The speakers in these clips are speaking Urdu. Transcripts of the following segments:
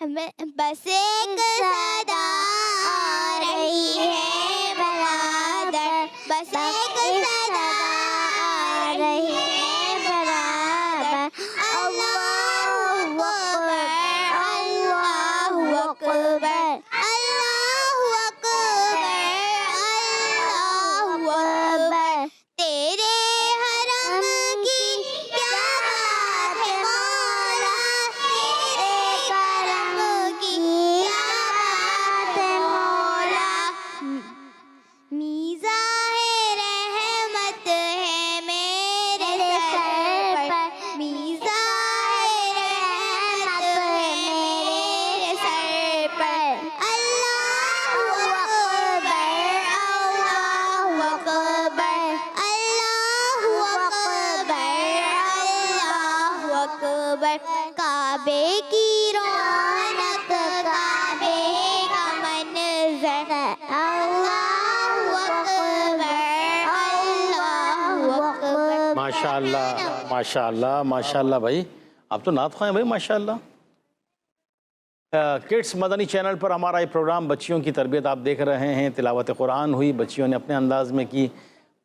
بس ایک صدا آ رہی ہے برادر، بس ایک صدا آ رہی ہے برادر، اللہ اکبر، اللہ اکبر، اللہ اکبر، اللہ اکبر، تیرے حرم کی کیا بات ہے مولا، تیرے کرم کی کیا بات ہے مولا، میزان رحمت ہے میرے سر پر، میزان رحمت ہے میرے سر پر، اللہ اکبر، اللہ اکبر، اللہ اکبر، اللہ اکبر، کعبے کی رونق، کعبے کا منظر، اللہ اکبر، اللہ اکبر۔ ماشاء اللہ ماشاء اللہ ماشاء اللہ بھائی، آپ تو نعت خواہ ہیں بھائی ماشاء اللہ۔ کڈس مدنی چینل پر ہمارا یہ پروگرام بچیوں کی تربیت آپ دیکھ رہے ہیں۔ تلاوت قرآن ہوئی، بچیوں نے اپنے انداز میں کی،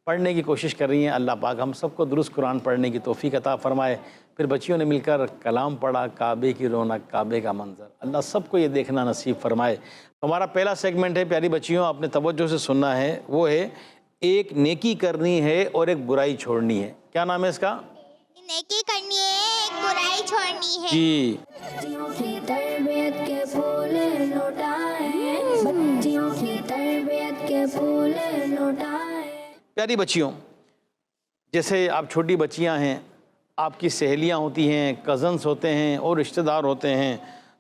پڑھنے کی کوشش کر رہی ہیں۔ اللہ پاک ہم سب کو درست قرآن پڑھنے کی توفیق عطا فرمائے۔ پھر بچیوں نے مل کر کلام پڑھا، کعبے کی رونق، کعبے کا منظر، اللہ سب کو یہ دیکھنا نصیب فرمائے۔ ہمارا پہلا سیگمنٹ ہے پیاری بچیوں، آپ نے توجہ سے سننا ہے، وہ ہے ایک نیکی کرنی ہے اور ایک برائی چھوڑنی ہے۔ کیا نام ہے اس کا؟ نیکی کرنی ہے، ایک برائی چھوڑنی ہے۔ جی بچیوں کی تربیت کے پھول لوٹائیں، بچیوں کی تربیت کے پھول لوٹائیں۔ پیاری بچیوں، جیسے آپ چھوٹی بچیاں ہیں، آپ کی سہیلیاں ہوتی ہیں، کزنس ہوتے ہیں اور رشتہ دار ہوتے ہیں،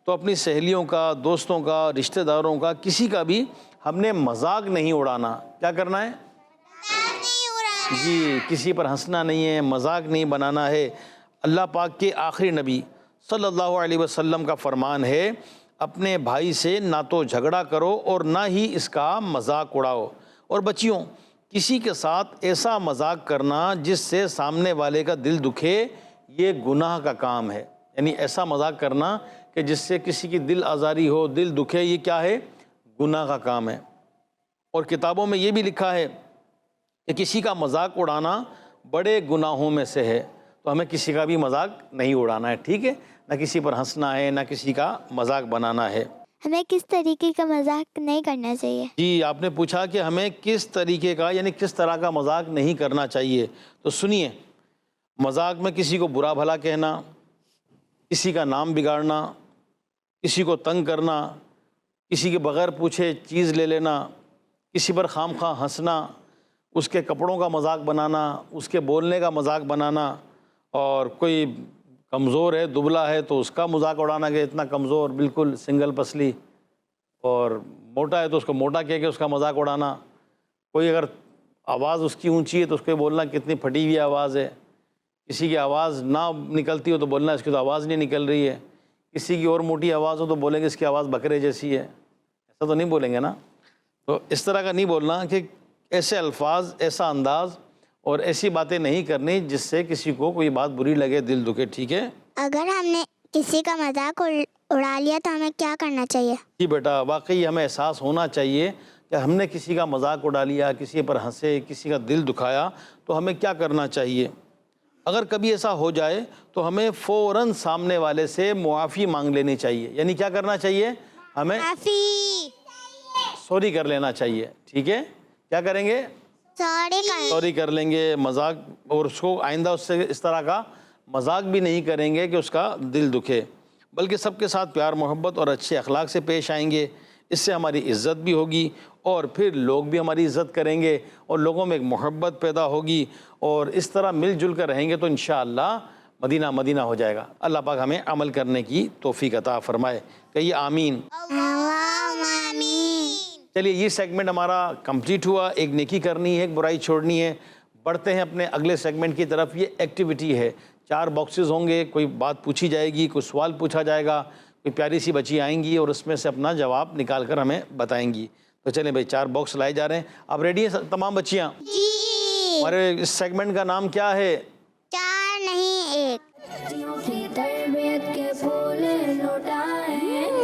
تو اپنی سہیلیوں کا، دوستوں کا، رشتہ داروں کا، کسی کا بھی ہم نے مذاق نہیں اڑانا۔ کیا کرنا ہے؟ جی، کسی پر ہنسنا نہیں ہے، مذاق نہیں بنانا ہے۔ اللہ پاک کے آخری نبی صلی اللہ علیہ وسلم کا فرمان ہے، اپنے بھائی سے نہ تو جھگڑا کرو اور نہ ہی اس کا مذاق اڑاؤ۔ اور بچیوں، کسی کے ساتھ ایسا مذاق کرنا جس سے سامنے والے کا دل دکھے، یہ گناہ کا کام ہے۔ یعنی ایسا مذاق کرنا کہ جس سے کسی کی دل آزاری ہو، دل دکھے، یہ کیا ہے؟ گناہ کا کام ہے۔ اور کتابوں میں یہ بھی لکھا ہے کہ کسی کا مذاق اڑانا بڑے گناہوں میں سے ہے، تو ہمیں کسی کا بھی مذاق نہیں اڑانا ہے، ٹھیک ہے؟ نہ کسی پر ہنسنا ہے، نہ کسی کا مذاق بنانا ہے۔ ہمیں کس طریقے کا مذاق نہیں کرنا چاہیے؟ جی، آپ نے پوچھا کہ ہمیں کس طریقے کا، یعنی کس طرح کا مذاق نہیں کرنا چاہیے، تو سنیے، مذاق میں کسی کو برا بھلا کہنا، کسی کا نام بگاڑنا، کسی کو تنگ کرنا، کسی کے بغیر پوچھے چیز لے لینا، کسی پر خام خواہ ہنسنا، اس کے کپڑوں کا مذاق بنانا، اس کے بولنے کا مذاق بنانا، اور کوئی کمزور ہے، دبلا ہے تو اس کا مذاق اڑانا کہ اتنا کمزور، بالکل سنگل پسلی، اور موٹا ہے تو اس کو موٹا کہہ کے اس کا مذاق اڑانا۔ کوئی اگر آواز اس کی اونچی ہے تو اس کو بولنا کتنی پھٹی ہوئی آواز ہے، کسی کی آواز نہ نکلتی ہو تو بولنا اس کی تو آواز نہیں نکل رہی ہے، کسی کی اور موٹی آواز ہو تو بولیں گے اس کی آواز بکرے جیسی ہے، ایسا تو نہیں بولیں گے نا۔ تو اس طرح کا نہیں بولنا کہ ایسے الفاظ، ایسا انداز اور ایسی باتیں نہیں کرنی جس سے کسی کو کوئی بات بری لگے، دل دکھے، ٹھیک ہے؟ اگر ہم نے کسی کا مذاق اڑا لیا تو ہمیں کیا کرنا چاہیے؟ جی بیٹا، واقعی ہمیں احساس ہونا چاہیے کہ ہم نے کسی کا مذاق اڑا لیا، کسی پر ہنسے، کسی کا دل دکھایا، تو ہمیں کیا کرنا چاہیے۔ اگر کبھی ایسا ہو جائے تو ہمیں فوراً سامنے والے سے معافی مانگ لینی چاہیے۔ یعنی کیا کرنا چاہیے؟ ہمیں سوری کر لینا چاہیے، ٹھیک ہے؟ کیا کریں گے؟ سوری کر لیں گے، مذاق، اور اس کو آئندہ اس سے اس طرح کا مذاق بھی نہیں کریں گے کہ اس کا دل دکھے، بلکہ سب کے ساتھ پیار محبت اور اچھے اخلاق سے پیش آئیں گے۔ اس سے ہماری عزت بھی ہوگی اور پھر لوگ بھی ہماری عزت کریں گے اور لوگوں میں ایک محبت پیدا ہوگی، اور اس طرح مل جل کر رہیں گے تو انشاءاللہ مدینہ مدینہ ہو جائے گا۔ اللہ پاک ہمیں عمل کرنے کی توفیق عطا فرمائے، کہیے آمین۔ چلیے، یہ سیگمنٹ ہمارا کمپلیٹ ہوا، ایک نیکی کرنی ہے، ایک برائی چھوڑنی ہے۔ بڑھتے ہیں اپنے اگلے سیگمنٹ کی طرف۔ یہ ایکٹیویٹی ہے، 4 باکسز ہوں گے، کوئی بات پوچھی جائے گی، کوئی سوال پوچھا جائے گا، کوئی پیاری سی بچی آئیں گی اور اس میں سے اپنا جواب نکال کر ہمیں بتائیں گی۔ تو چلیں بھائی، 4 باکس لائے جا رہے ہیں۔ اب ریڈی ہیں تمام بچیاں؟ جی۔ ہمارے اس سیگمنٹ کا نام کیا ہے؟ 4 نہیں 1۔ بچیوں کی تربیت کے پھول لوٹائیں،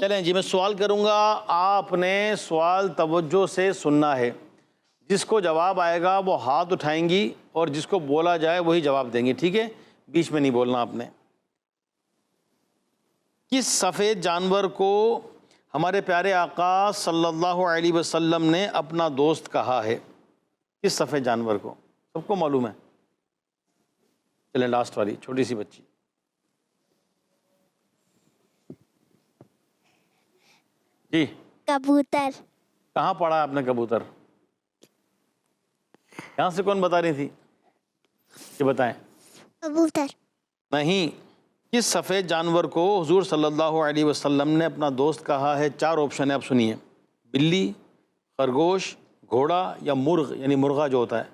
چلیں جی میں سوال کروں گا, آپ نے سوال توجہ سے سننا ہے. جس کو جواب آئے گا وہ ہاتھ اٹھائیں گی اور جس کو بولا جائے وہی جواب دیں گی, ٹھیک ہے؟ بیچ میں نہیں بولنا آپ نے. کس سفید جانور کو ہمارے پیارے آقا صلی اللہ علیہ وسلم نے اپنا دوست کہا ہے؟ کس سفید جانور کو؟ سب کو معلوم ہے. چلیں لاسٹ والی چھوٹی سی بچی. جی کبوتر. کہاں پڑھا ہے آپ نے کبوتر؟ یہاں سے کون بتا رہی تھی؟ یہ بتائیں. کبوتر. نہیں. کس سفید جانور کو حضور صلی اللہ علیہ وسلم نے اپنا دوست کہا ہے؟ 4 آپشن ہیں, آپ سنیے. بلی, خرگوش, گھوڑا یا مرغ, یعنی مرغا جو ہوتا ہے.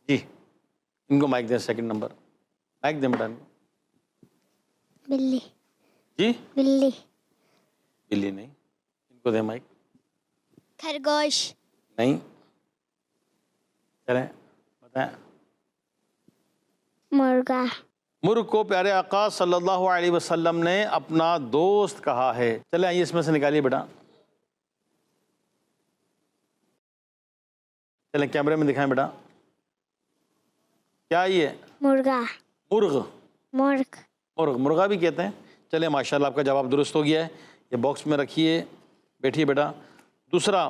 جی ان کو مائک دیں. سیکنڈ نمبر مائک دیں بیٹا. بلی. جی بلی. بلی نہیں, ان کو دیں مائک. خرگوش. نہیں. چلیں بتائیں. مرغا. مرغ کو پیارے آقا صلی اللہ علیہ وسلم نے اپنا دوست کہا ہے. چلیں آئیے اس میں سے نکالیے بیٹا. چلیں کیمرے میں دکھائیں بیٹا. کیا یہ؟ مرغا. مرغ. مرغ. مرغ, مرغا بھی کہتے ہیں. چلیں ماشاءاللہ آپ کا جواب درست ہو گیا ہے. یہ باکس میں رکھیے, بیٹھیے بیٹا. دوسرا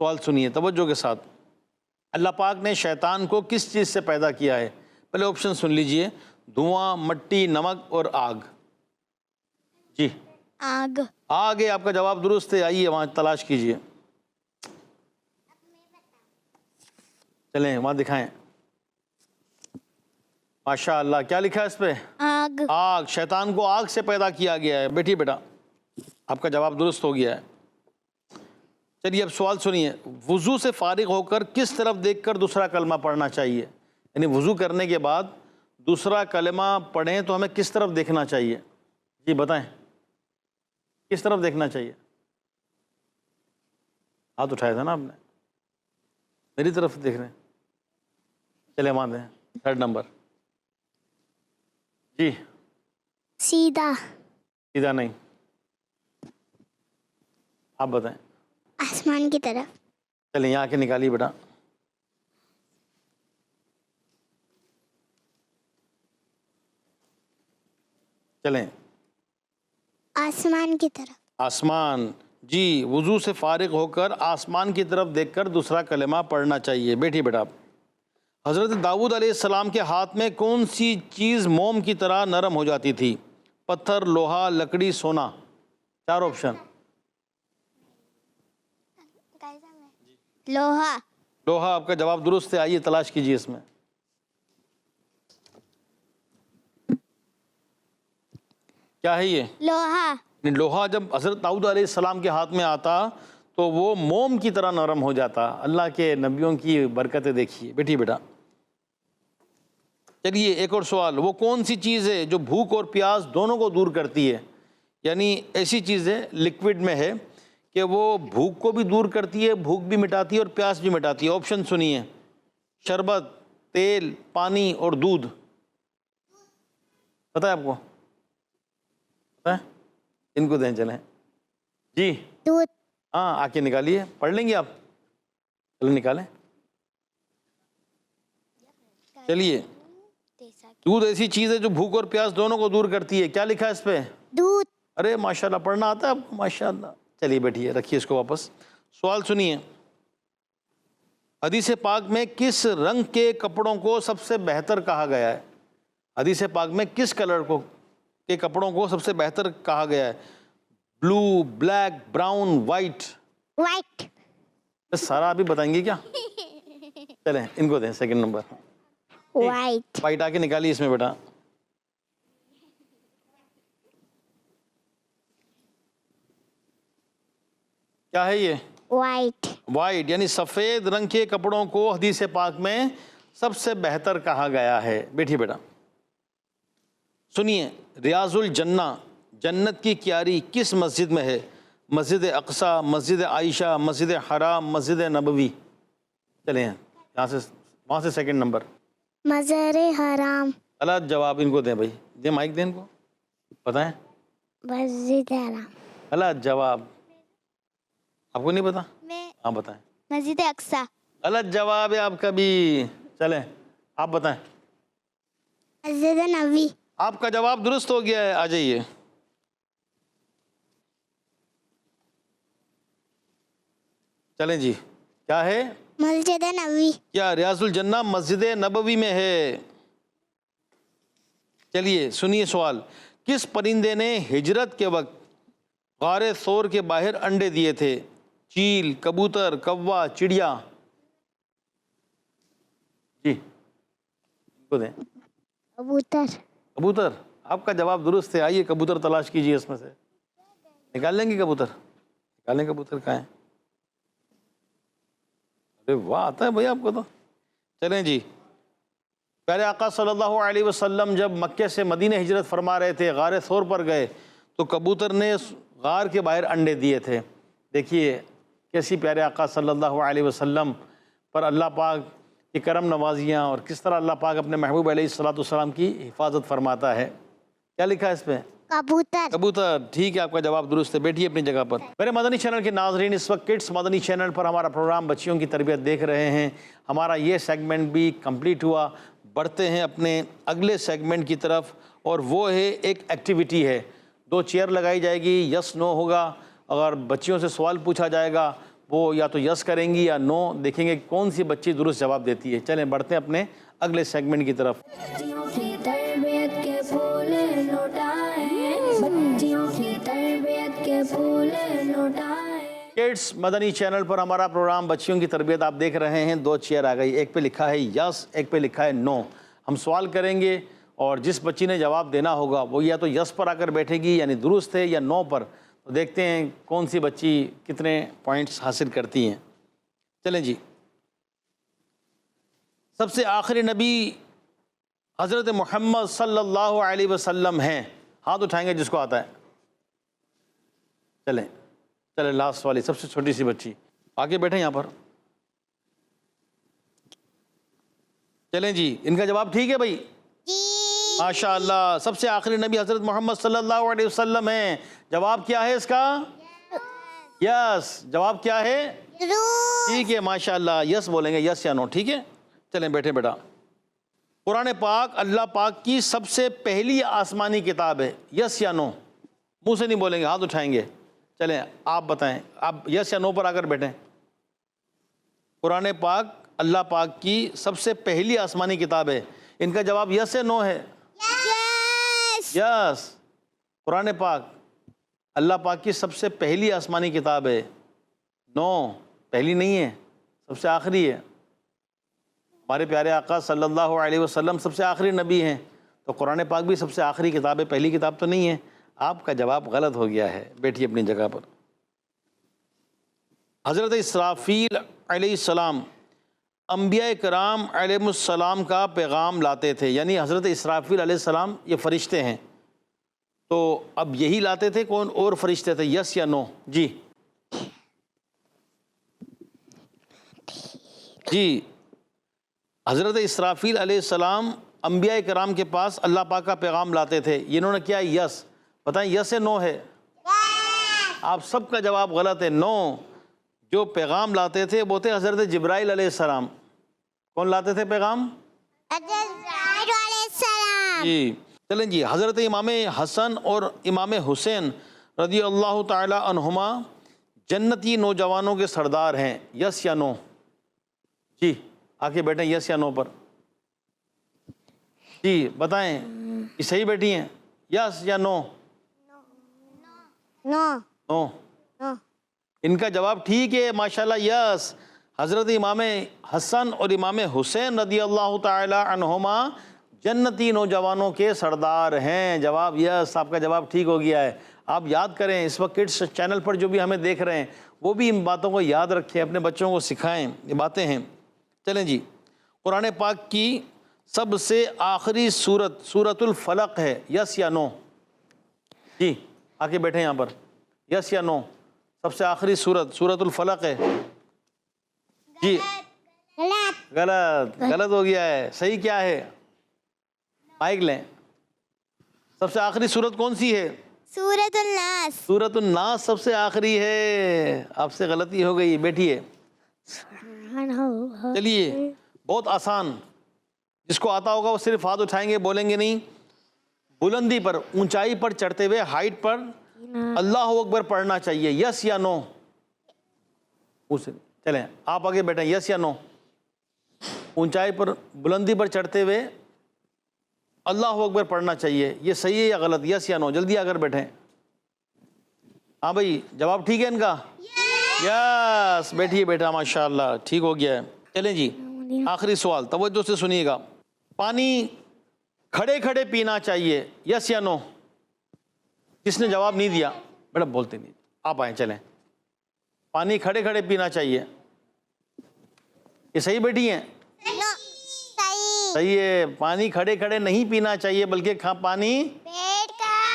سوال سنیے توجہ کے ساتھ. اللہ پاک نے شیطان کو کس چیز سے پیدا کیا ہے؟ پہلے آپشن سن لیجئے. دھواں, مٹی, نمک اور آگ. جی آگ. آگ ہے آپ کا جواب درست ہے. آئیے وہاں تلاش کیجئے. چلیں وہاں دکھائیں. ماشاءاللہ کیا لکھا ہے اس پہ؟ آگ. آگ. شیطان کو آگ سے پیدا کیا گیا ہے. بیٹھیے بیٹا, آپ کا جواب درست ہو گیا ہے. چلیے اب سوال سنیے. وضو سے فارغ ہو کر کس طرف دیکھ کر دوسرا کلمہ پڑھنا چاہیے؟ یعنی وضو کرنے کے بعد دوسرا کلمہ پڑھیں تو ہمیں کس طرف دیکھنا چاہیے؟ جی بتائیں کس طرف دیکھنا چاہیے؟ ہاتھ اٹھایا تھا نا آپ نے, میری طرف دیکھ رہے ہیں. چلے وہاں دیں. 3rd number. جی سیدھا. سیدھا نہیں, آپ بتائیں. آسمان کی طرف. چلیں یہاں کے نکالیے بیٹا. چلیں آسمان کی طرف. آسمان. جی وضو سے فارغ ہو کر آسمان کی طرف دیکھ کر دوسرا کلمہ پڑھنا چاہیے. بیٹھیے بیٹا. حضرت داؤد علیہ السلام کے ہاتھ میں کون سی چیز موم کی طرح نرم ہو جاتی تھی؟ پتھر, لوہا, لکڑی, سونا. 4 آپشن. لوہا. لوہا آپ کا جواب درست ہے. آئیے تلاش کیجیے اس میں. کیا ہے یہ؟ لوہا. لوہا جب حضرت داؤد علیہ السلام کے ہاتھ میں آتا تو وہ موم کی طرح نرم ہو جاتا. اللہ کے نبیوں کی برکتیں دیکھیے. بیٹھیے بیٹا. چلیے ایک اور سوال. وہ کون سی چیز ہے جو بھوک اور پیاس دونوں کو دور کرتی ہے؟ یعنی ایسی چیز ہے لکوڈ میں ہے کہ وہ بھوک کو بھی دور کرتی ہے, بھوک بھی مٹاتی ہے اور پیاس بھی مٹاتی ہے. آپشن سنیے. شربت, تیل, پانی اور دودھ. پتہ ہے آپ کو؟ پتہ ہے؟ ان کو دیں. چلیں جی دودھ. ہاں آ کے نکالیے. پڑھ لیں گے آپ؟ چلو نکالیں. چلیے دودھ ایسی چیز ہے جو بھوک اور پیاس دونوں کو دور کرتی ہے. کیا لکھا ہے اس پہ؟ دودھ. ارے ماشاءاللہ پڑھنا آتا ہے آپ کو ماشاءاللہ. چلیے بیٹھیے, رکھیے اس کو واپس. سوال سنیے. حدیث پاک میں کس رنگ کے کپڑوں کو سب سے بہتر کہا گیا ہے؟ حدیث پاک میں کس کلر کو کے کپڑوں کو سب سے بہتر کہا گیا ہے؟ بلو, بلیک, براؤن, وائٹ. وائٹ. سارا ابھی بتائیں گے کیا؟ چلیں ان کو دیں 2nd نمبر. وائٹ. وائٹ آ کے نکالیے اس میں بیٹا. کیا ہے یہ؟ وائٹ. وائٹ یعنی سفید رنگ کے کپڑوں کو حدیث پاک میں سب سے بہتر کہا گیا ہے. بیٹھیے بیٹا. سنیے. ریاض الجنہ جنت کی کیاری کس مسجد میں ہے؟ مسجد اقصی, مسجد عائشہ, مسجد حرام, مسجد نبوی. چلیں یہاں سے وہاں سے 2nd نمبر. مزار حرام. غلط جواب. ان کو دیں بھائی, دیں مائک دیں ان کو, بتائیں. مسجد حرام. غلط جواب. آپ کو نہیں پتا؟ میں آپ بتائیں. مسجد اقصی. غلط جواب ہے آپ کا بھی. چلیں آپ بتائیں. مسجد نبوی. آپ کا جواب درست ہو گیا ہے, آ جائیے. چلیں جی, کیا ہے؟ مسجد نبوی. کیا ریاض الجنہ مسجد نبوی میں ہے؟ چلیے سنیے سوال. کس پرندے نے ہجرت کے وقت غار ثور کے باہر انڈے دیے تھے؟ چیل, کبوتر, کوا, چڑیا. جی کو دیں. کبوتر. کبوتر. آپ کا جواب درست ہے. آئیے کبوتر تلاش کیجیے اس میں سے. نکال لیں گے کبوتر؟ نکالیں کبوتر کہاں ہے؟ ارے واہ, آتا ہے بھائی آپ کو تو. چلیں جی, پیارے آقا صلی اللہ علیہ وسلم جب مکے سے مدینہ ہجرت فرما رہے تھے, غار ثور پر گئے تو کبوتر نے غار کے باہر انڈے دیے تھے. دیکھیے کیسی پیارے آقا صلی اللہ علیہ وسلم پر اللہ پاک کی کرم نوازیاں, اور کس طرح اللہ پاک اپنے محبوب علیہ السلام کی حفاظت فرماتا ہے. کیا لکھا ہے اس پہ؟ کبوتر. کبوتر. ٹھیک ہے, آپ کا جواب درست ہے. بیٹھیے اپنی جگہ پر. میرے مدنی چینل کے ناظرین, اس وقت کڈس مدنی چینل پر ہمارا پروگرام بچیوں کی تربیت دیکھ رہے ہیں. ہمارا یہ سیگمنٹ بھی کمپلیٹ ہوا. بڑھتے ہیں اپنے اگلے سیگمنٹ کی طرف, اور وہ ہے ایک ایکٹیویٹی ہے. 2 چیئر لگائی جائے گی, یس نو ہوگا. اگر بچیوں سے سوال پوچھا جائے گا وہ یا تو یس کریں گی یا نو, دیکھیں گے کون سی بچی درست جواب دیتی ہے. چلیں بڑھتے ہیں اپنے اگلے سیگمنٹ کی طرف. بچیوں کی تربیت کے پھول لوٹائیں, بچیوں کی تربیت کے پھول لوٹائیں. کڈس مدنی چینل پر ہمارا پروگرام بچیوں کی تربیت آپ دیکھ رہے ہیں. 2 چیئر آ گئی, ایک پہ لکھا ہے یس, ایک پہ لکھا ہے نو. ہم سوال کریں گے اور جس بچی نے جواب دینا ہوگا وہ یا تو یس پر آ کر بیٹھے گی یعنی درست ہے, یا نو پر. تو دیکھتے ہیں کون سی بچی کتنے پوائنٹس حاصل کرتی ہیں. چلیں جی, سب سے آخری نبی حضرت محمد صلی اللہ علیہ وسلم ہیں. ہاتھ اٹھائیں گے جس کو آتا ہے. چلیں لاسٹ والی سب سے چھوٹی سی بچی آگے بیٹھیں یہاں پر. چلیں جی, ان کا جواب ٹھیک ہے بھائی؟ ماشاء اللہ. سب سے آخری نبی حضرت محمد صلی اللہ علیہ وسلم ہیں. جواب کیا ہے اس کا؟ یس. جواب کیا ہے؟ ٹھیک ہے, ماشاء اللہ. یس بولیں گے, یس یا نو, ٹھیک ہے. چلیں بیٹھے بیٹا. قرآن پاک اللہ پاک کی سب سے پہلی آسمانی کتاب ہے. یس یا نو؟ منہ سے نہیں بولیں گے, ہاتھ اٹھائیں گے. چلیں آپ بتائیں, آپ یس یا نو پر آ کر بیٹھیں. قرآن پاک اللہ پاک کی سب سے پہلی آسمانی کتاب ہے. ان کا جواب یس یا نو ہے؟ یس. قرآن پاک اللہ پاک کی سب سے پہلی آسمانی کتاب ہے. نو, پہلی نہیں ہے, سب سے آخری ہے. ہمارے پیارے آقا صلی اللہ علیہ وسلم سب سے آخری نبی ہیں, تو قرآن پاک بھی سب سے آخری کتاب ہے, پہلی کتاب تو نہیں ہے. آپ کا جواب غلط ہو گیا ہے. بیٹھیے اپنی جگہ پر. حضرت اسرافیل علیہ السلام انبیاء کرام علیہ السلام کا پیغام لاتے تھے. یعنی حضرت اسرافیل علیہ السلام یہ فرشتے ہیں, تو اب یہی لاتے تھے, کون اور فرشتے تھے؟ یس یا نو؟ جی جی. حضرت اسرافیل علیہ السلام انبیاء کرام کے پاس اللہ پاک کا پیغام لاتے تھے. انہوں نے کیا یس؟ بتائیں یس ہے نو ہے؟ آپ سب کا جواب غلط ہے, نو. جو پیغام لاتے تھے وہ تھے حضرت جبرائیل علیہ السلام. کون لاتے تھے پیغام؟ جبرائیل علیہ السلام. جی. چلیں جی, حضرت امام حسن اور امام حسین رضی اللہ تعالی عنہما جنتی نوجوانوں کے سردار ہیں. یس یا نو؟ جی آ کے بیٹھیں, یس یا نو پر. جی بتائیں, یہ صحیح بیٹھی ہیں؟ یس یا نو؟ نو. نو. نو. ان کا جواب ٹھیک ہے, ماشاءاللہ. یس. حضرت امام حسن اور امام حسین رضی اللہ تعالی عنہما جنتی نوجوانوں کے سردار ہیں. جواب یس. آپ کا جواب ٹھیک ہو گیا ہے. آپ یاد کریں, اس وقت کڈس چینل پر جو بھی ہمیں دیکھ رہے ہیں وہ بھی ان باتوں کو یاد رکھیں, اپنے بچوں کو سکھائیں. یہ باتیں ہیں. چلیں جی, قرآن پاک کی سب سے آخری سورت سورۃ الفلق ہے. یس یا نو؟ جی آ کے بیٹھیں یہاں پر. یس یا نو؟ سب سے آخری سورت سورۃ الفلق ہے. جی غلط. غلط ہو گیا ہے. صحیح کیا ہے؟ مائک لیں. سب سے آخری سورت کون سی ہے؟ سورۃ الناس. سورۃ الناس سب سے آخری ہے. آپ سے غلطی ہو گئی. بیٹھیے. چلیے بہت آسان. جس کو آتا ہوگا وہ صرف ہاتھ اٹھائیں گے, بولیں گے نہیں. بلندی پر, اونچائی پر چڑھتے ہوئے, ہائٹ پر اللہ اکبر پڑھنا چاہیے. یس یا نو؟ چلیں آپ آگے بیٹھیں. یس یا نو؟ اونچائی پر, بلندی پر چڑھتے ہوئے اللہ اکبر پڑھنا چاہیے. یہ صحیح ہے یا غلط؟ یس یا نو؟ جلدی آ کر بیٹھیں. ہاں بھائی جواب ٹھیک ہے ان کا؟ یس. بیٹھیے بیٹا, ماشاء اللہ ٹھیک ہو گیا ہے. چلیں جی آخری سوال, توجہ سے سنیے گا. پانی کھڑے کھڑے پینا چاہیے. یس یا نو؟ جس نے جواب نہیں دیا بیٹا بولتے نہیں, آپ آئیں. چلیں, پانی کھڑے کھڑے پینا چاہیے. یہ صحیح بیٹھی ہیں؟ صحیح ہے. پانی کھڑے کھڑے نہیں پینا چاہیے بلکہ پانی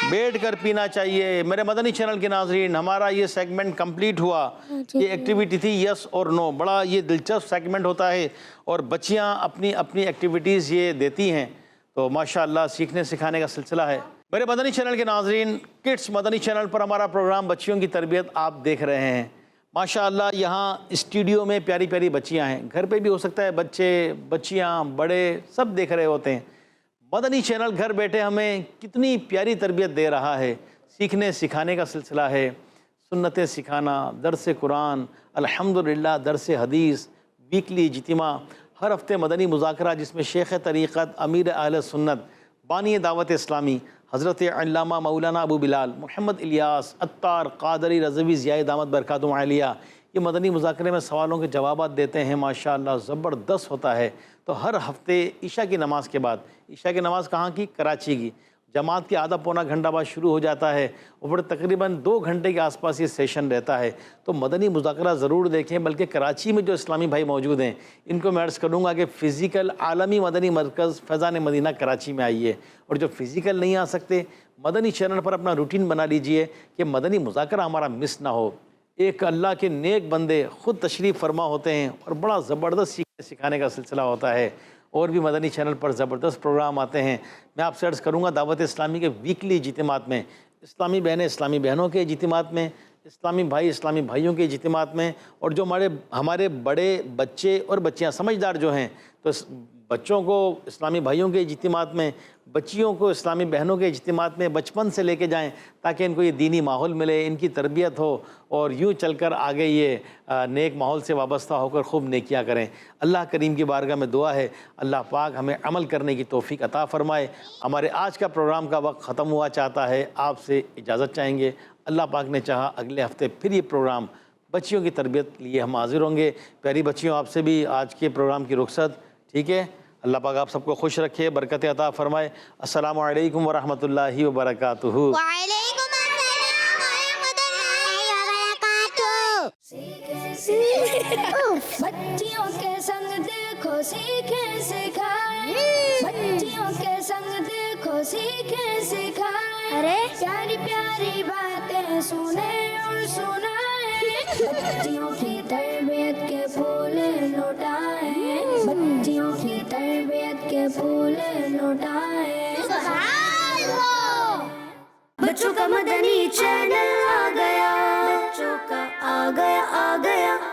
بیٹھ کر پینا چاہیے. میرے مدنی چینل کے ناظرین, ہمارا یہ سیگمنٹ کمپلیٹ ہوا. یہ ایکٹیویٹی تھی یس اور نو. بڑا یہ دلچسپ سیگمنٹ ہوتا ہے اور بچیاں اپنی اپنی ایکٹیویٹیز یہ دیتی ہیں, تو ماشاءاللہ سیکھنے سکھانے کا سلسلہ ہے. میرے مدنی چینل کے ناظرین, کڈس مدنی چینل پر ہمارا پروگرام بچیوں کی تربیت آپ دیکھ رہے ہیں. ماشاءاللہ یہاں اسٹوڈیو میں پیاری پیاری بچیاں ہیں. گھر پہ بھی ہو سکتا ہے بچے, بچیاں, بڑے سب دیکھ رہے ہوتے ہیں. مدنی چینل گھر بیٹھے ہمیں کتنی پیاری تربیت دے رہا ہے. سیکھنے سکھانے کا سلسلہ ہے. سنتیں سکھانا, درس قرآن, الحمدللہ درس حدیث, ویکلی اجتماع, ہر ہفتے مدنی مذاکرہ جس میں شیخ طریقت, امیر اہل سنت, بانی دعوت اسلامی حضرت علامہ مولانا ابو بلال, محمد الیاس, عطار, قادری, رضوی, ضیاء دامت برکاتہم عالیہ, یہ مدنی مذاکرے میں سوالوں کے جوابات دیتے ہیں. ماشاءاللہ زبردست ہوتا ہے. تو ہر ہفتے عشاء کی نماز کے بعد, عشاء کی نماز کہاں کی؟ کراچی کی. جماعت کے آدھا پونا گھنٹہ بعد شروع ہو جاتا ہے اور تقریباً 2 گھنٹے کے آس پاس یہ سیشن رہتا ہے. تو مدنی مذاکرہ ضرور دیکھیں. بلکہ کراچی میں جو اسلامی بھائی موجود ہیں ان کو میں عرض کروں گا کہ فزیکل عالمی مدنی مرکز فیضان مدینہ کراچی میں آئیے, اور جو فزیکل نہیں آ سکتے مدنی چینل پر اپنا روٹین بنا لیجئے کہ مدنی مذاکرہ ہمارا مس نہ ہو. ایک اللہ کے نیک بندے خود تشریف فرما ہوتے ہیں اور بڑا زبردست سیکھنے سکھانے کا سلسلہ ہوتا ہے. اور بھی مدنی چینل پر زبردست پروگرام آتے ہیں. میں آپ سے عرض کروں گا دعوت اسلامی کے ویکلی اجتماعات میں, اسلامی بہنیں اسلامی بہنوں کے اجتماعات میں, اسلامی بھائی اسلامی بھائیوں کے اجتماعات میں, اور جو ہمارے بڑے بچے اور بچیاں سمجھدار جو ہیں تو بچوں کو اسلامی بھائیوں کے اجتماعات میں, بچیوں کو اسلامی بہنوں کے اجتماعات میں بچپن سے لے کے جائیں تاکہ ان کو یہ دینی ماحول ملے, ان کی تربیت ہو اور یوں چل کر آگے یہ نیک ماحول سے وابستہ ہو کر خوب نیکیاں کریں. اللہ کریم کی بارگاہ میں دعا ہے اللہ پاک ہمیں عمل کرنے کی توفیق عطا فرمائے. ہمارے آج کا پروگرام کا وقت ختم ہوا چاہتا ہے, آپ سے اجازت چاہیں گے. اللہ پاک نے چاہا اگلے ہفتے پھر یہ پروگرام بچیوں کی تربیت لیے ہم حاضر ہوں گے. پیاری بچیوں, آپ سے بھی آج کے پروگرام کی رخصت. ٹھیک ہے, اللہ پاک آپ سب کو خوش رکھے, برکت عطا فرمائے. السلام علیکم ورحمۃ اللہ وبرکاتہ. وعلیکم السلام ورحمۃ اللہ وبرکاتہ. بچیوں کے سنگ دیکھو سیکھیں سکھائیں, بچیوں کے سنگ دیکھو سیکھیں سکھائیں, ارے پیاری پیاری باتیں سنیں اور سنائیں, بچیوں کی تربیت کے پھول لوٹائیں, بچیوں کی تربیت کے پھول لوٹائیں. سبحان اللہ. بچوں کا مدنی چینل آ گیا, بچوں کا آ گیا